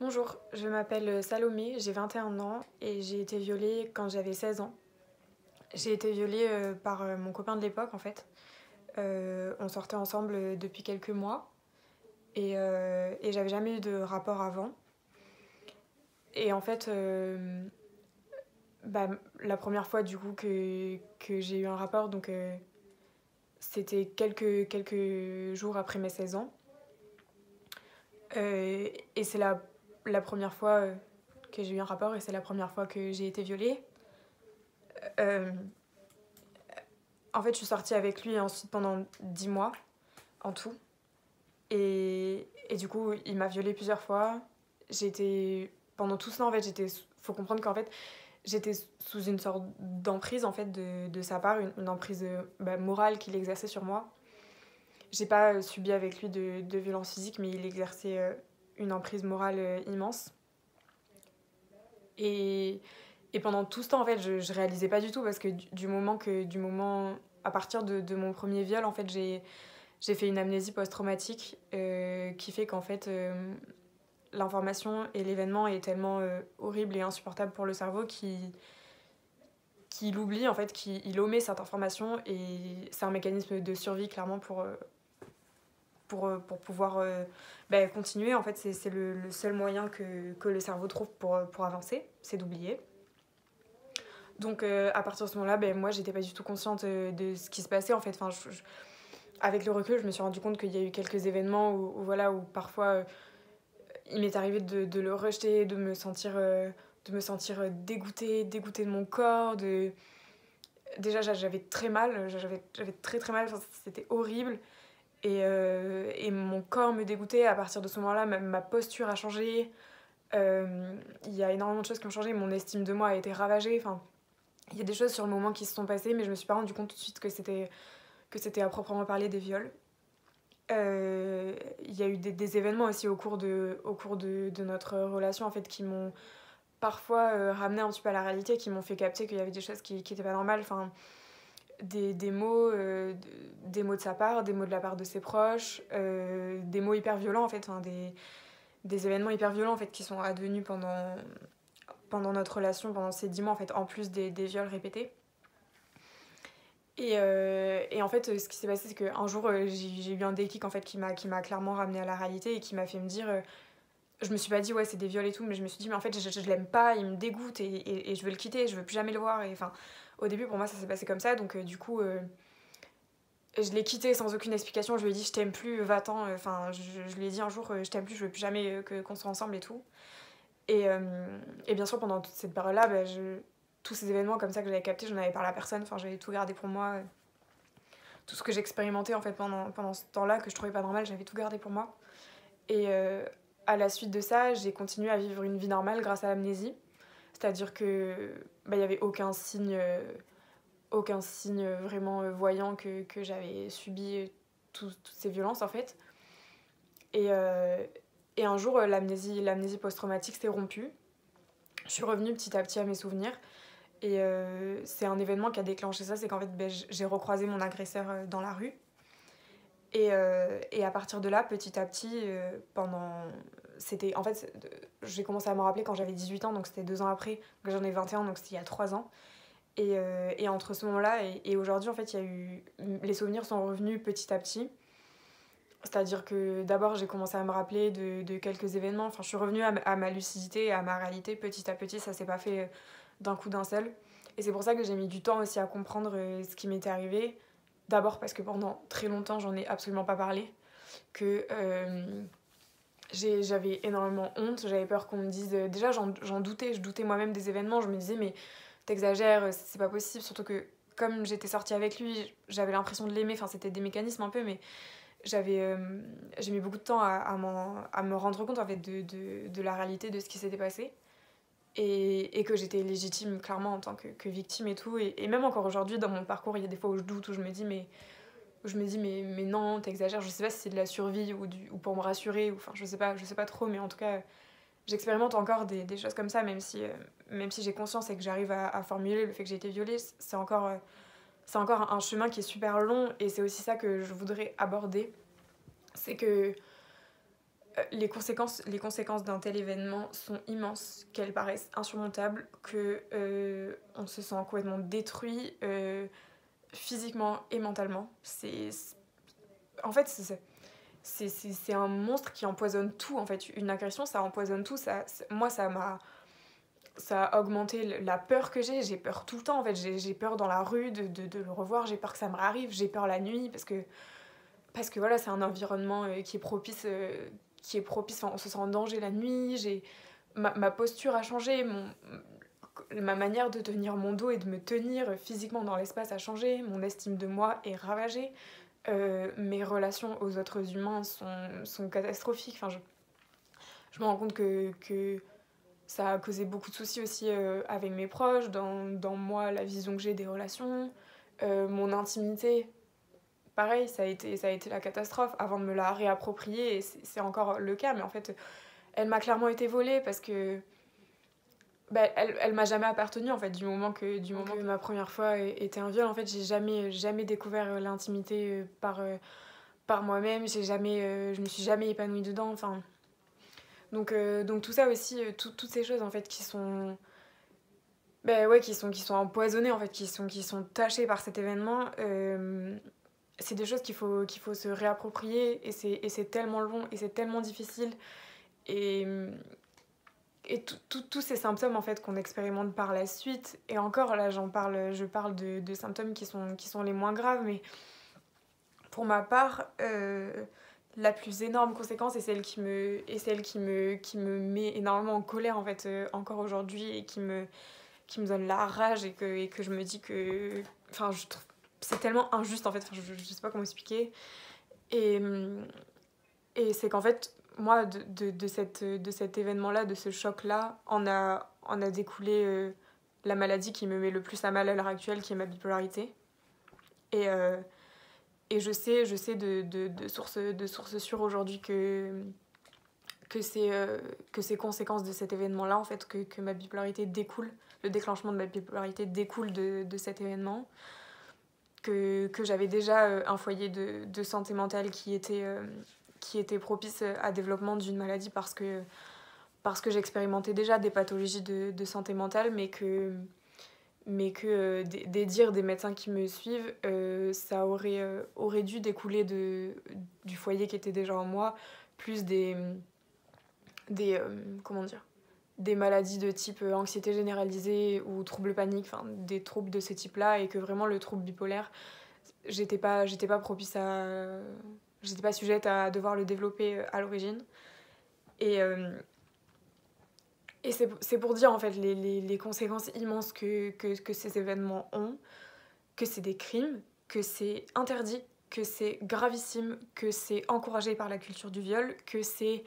Bonjour, je m'appelle Salomé, j'ai 21 ans et j'ai été violée quand j'avais 16 ans. J'ai été violée par mon copain de l'époque en fait. On sortait ensemble depuis quelques mois et j'avais jamais eu de rapport avant. Et en fait, la première fois du coup que j'ai eu un rapport, donc c'était quelques jours après mes 16 ans. Et c'est la première fois que j'ai eu un rapport et c'est la première fois que j'ai été violée. Euh, En fait, je suis sortie avec lui ensuite pendant 10 mois en tout. Et du coup, il m'a violée plusieurs fois. J'étais. Pendant tout ce temps, en fait, j'étais. Faut comprendre qu'en fait, j'étais sous une sorte d'emprise en fait, de sa part, une emprise morale qu'il exerçait sur moi. J'ai pas subi avec lui de violence physique, mais il exerçait une emprise morale immense. Et, et pendant tout ce temps, en fait, je réalisais pas du tout parce que du moment à partir de mon premier viol, en fait, j'ai fait une amnésie post-traumatique qui fait qu'en fait, l'information et l'événement est tellement horrible et insupportable pour le cerveau qu'il oublie, en fait, qu'il omet cette information et c'est un mécanisme de survie, clairement, pour pouvoir continuer. En fait, c'est le seul moyen que le cerveau trouve pour avancer, c'est d'oublier. Donc à partir de ce moment-là, moi j'étais pas du tout consciente de ce qui se passait en fait. Enfin, avec le recul, je me suis rendu compte qu'il y a eu quelques événements où parfois il m'est arrivé de le rejeter, de me sentir dégoûtée de mon corps. Déjà j'avais très mal, j'avais très très mal, enfin, c'était horrible. Et mon corps me dégoûtait. À partir de ce moment-là, ma posture a changé. Il y a énormément de choses qui ont changé. Mon estime de moi a été ravagée. Enfin, il y a des choses sur le moment qui se sont passées, mais je me suis pas rendu compte tout de suite que c'était à proprement parler des viols. Il y a eu des événements aussi au cours de notre relation en fait, qui m'ont parfois ramené un petit peu à la réalité, qui m'ont fait capter qu'il y avait des choses qui étaient pas normales. Enfin, des mots, des mots de sa part, des mots de la part de ses proches, des mots hyper violents en fait, enfin, des événements hyper violents en fait, qui sont advenus pendant notre relation, pendant ces 10 mois en fait, en plus des viols répétés. Et en fait, ce qui s'est passé, c'est qu'un jour, j'ai eu un déclic en fait, qui m'a clairement ramené à la réalité et qui m'a fait me dire. Je me suis pas dit, ouais, c'est des viols et tout, mais je me suis dit, mais en fait, je l'aime pas, il me dégoûte et je veux le quitter, je veux plus jamais le voir. Et enfin, au début, pour moi, ça s'est passé comme ça, donc du coup, je l'ai quitté sans aucune explication. Je lui ai dit, je t'aime plus, va-t'en. Enfin, je lui ai dit un jour, je t'aime plus, je veux plus jamais qu'on soit ensemble et tout. Et bien sûr, pendant toute cette période-là, tous ces événements comme ça que j'avais captés, j'en avais parlé à personne. Enfin, j'avais tout gardé pour moi. Tout ce que j'expérimentais en fait pendant ce temps-là, que je trouvais pas normal, j'avais tout gardé pour moi. Et à la suite de ça, j'ai continué à vivre une vie normale grâce à l'amnésie. C'est-à-dire que y avait aucun signe vraiment voyant que j'avais subi toutes ces violences en fait. Et un jour, l'amnésie post-traumatique s'est rompue. Je suis revenue petit à petit à mes souvenirs. Et c'est un événement qui a déclenché ça, c'est qu'en fait j'ai recroisé mon agresseur dans la rue. Et à partir de là, petit à petit, En fait, j'ai commencé à me rappeler quand j'avais 18 ans, donc c'était 2 ans après. Donc j'en ai 21, donc c'était il y a 3 ans. Et entre ce moment-là et aujourd'hui, en fait, les souvenirs sont revenus petit à petit. C'est-à-dire que d'abord, j'ai commencé à me rappeler de quelques événements. Enfin, je suis revenue à ma lucidité, à ma réalité petit à petit. Ça s'est pas fait d'un coup d'un seul. Et c'est pour ça que j'ai mis du temps aussi à comprendre ce qui m'était arrivé. D'abord parce que pendant très longtemps, j'en ai absolument pas parlé. Que j'avais énormément honte. J'avais peur qu'on me dise... déjà, j'en doutais. Je doutais moi-même des événements. Je me disais, mais t'exagères, c'est pas possible. Surtout que comme j'étais sortie avec lui, j'avais l'impression de l'aimer. Enfin, c'était des mécanismes un peu, mais j'ai mis beaucoup de temps à me rendre compte en fait, de la réalité de ce qui s'était passé et que j'étais légitime clairement en tant que victime et tout. Et même encore aujourd'hui, dans mon parcours, il y a des fois où je doute, où je me dis mais non, t'exagères. Je sais pas si c'est de la survie ou pour me rassurer, ou, enfin je sais pas trop, mais en tout cas, j'expérimente encore des choses comme ça, même si j'ai conscience et que j'arrive à formuler le fait que j'ai été violée, c'est encore un chemin qui est super long et c'est aussi ça que je voudrais aborder. C'est que les conséquences d'un tel événement sont immenses, qu'elles paraissent insurmontables, que on se sent complètement détruit physiquement et mentalement. En fait, c'est un monstre qui empoisonne tout. En fait, une agression, ça empoisonne tout. Moi, ça a augmenté la peur que j'ai. J'ai peur tout le temps. En fait, j'ai peur dans la rue de le revoir. J'ai peur que ça me réarrive. J'ai peur la nuit parce que voilà, c'est un environnement qui est propice. Enfin, on se sent en danger la nuit. Ma posture a changé. Ma manière de tenir mon dos et de me tenir physiquement dans l'espace a changé. Mon estime de moi est ravagée. Mes relations aux autres humains sont catastrophiques. Enfin, je me rends compte que ça a causé beaucoup de soucis aussi avec mes proches, dans moi, la vision que j'ai des relations, mon intimité. Pareil, ça a été la catastrophe avant de me la réapproprier, et c'est encore le cas, mais en fait, elle m'a clairement été volée parce que bah, elle m'a jamais appartenu en fait, du moment que ma première fois était un viol. En fait, j'ai jamais découvert l'intimité par moi-même, je me suis jamais épanouie dedans. Enfin, donc tout ça aussi, toutes ces choses en fait qui sont ouais, qui sont empoisonnées en fait, qui sont tachées par cet événement. C'est des choses qu'il faut se réapproprier, et c'est tellement long et c'est tellement difficile, et tous ces symptômes en fait qu'on expérimente par la suite. Et encore là, je parle de symptômes qui sont les moins graves, mais pour ma part, la plus énorme conséquence, et celle qui me met énormément en colère en fait, encore aujourd'hui, et qui me donne la rage, et que je me dis que, enfin, je trouve c'est tellement injuste en fait. Enfin, je sais pas comment expliquer, et c'est qu'en fait, moi, de cet événement-là, de ce choc-là, on a découlé la maladie qui me met le plus à mal à l'heure actuelle, qui est ma bipolarité. Et, je sais de sources sûres aujourd'hui que c'est conséquence de cet événement-là, en fait, que ma bipolarité découle, le déclenchement de ma bipolarité découle de cet événement, que j'avais déjà un foyer de santé mentale qui était propice à développement d'une maladie, parce que j'expérimentais déjà des pathologies de santé mentale, mais que des dires des médecins qui me suivent, ça aurait dû découler du foyer qui était déjà en moi, plus comment dire, des maladies de type anxiété généralisée ou troubles paniques, enfin des troubles de ce type-là, et que vraiment le trouble bipolaire, j'étais pas propice à... J'étais pas sujette à devoir le développer à l'origine. Et c'est pour dire en fait les conséquences immenses que ces événements ont, que c'est des crimes, que c'est interdit, que c'est gravissime, que c'est encouragé par la culture du viol, que c'est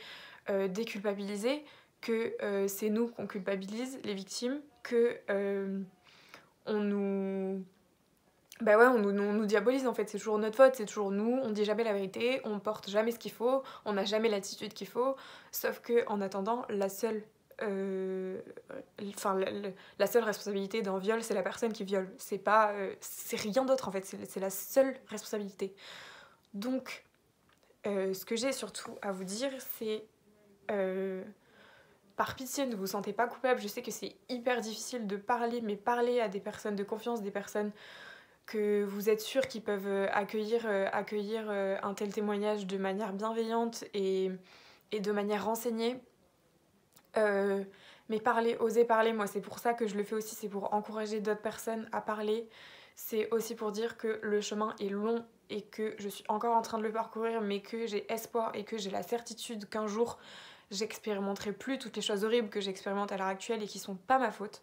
déculpabilisé, que c'est nous qu'on culpabilise, les victimes, que on nous... Bah ouais, on nous diabolise en fait, c'est toujours notre faute, c'est toujours nous, on dit jamais la vérité, on porte jamais ce qu'il faut, on n'a jamais l'attitude qu'il faut, sauf que en attendant, la seule responsabilité d'un viol, c'est la personne qui viole, c'est rien d'autre en fait, c'est la seule responsabilité. Donc ce que j'ai surtout à vous dire, c'est par pitié, ne vous sentez pas coupable. Je sais que c'est hyper difficile de parler, mais parler à des personnes de confiance, des personnes que vous êtes sûr qu'ils peuvent accueillir un tel témoignage de manière bienveillante et de manière renseignée. Mais oser parler, moi c'est pour ça que je le fais aussi, c'est pour encourager d'autres personnes à parler. C'est aussi pour dire que le chemin est long et que je suis encore en train de le parcourir, mais que j'ai espoir et que j'ai la certitude qu'un jour j'expérimenterai plus toutes les choses horribles que j'expérimente à l'heure actuelle et qui sont pas ma faute.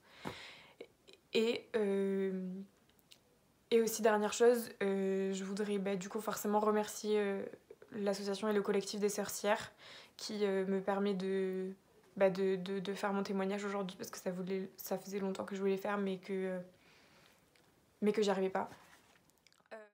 Et aussi, dernière chose, je voudrais du coup forcément remercier l'association et le collectif des sorcières qui me permet de faire mon témoignage aujourd'hui, parce que ça faisait longtemps que je voulais le faire, mais que j'y arrivais pas.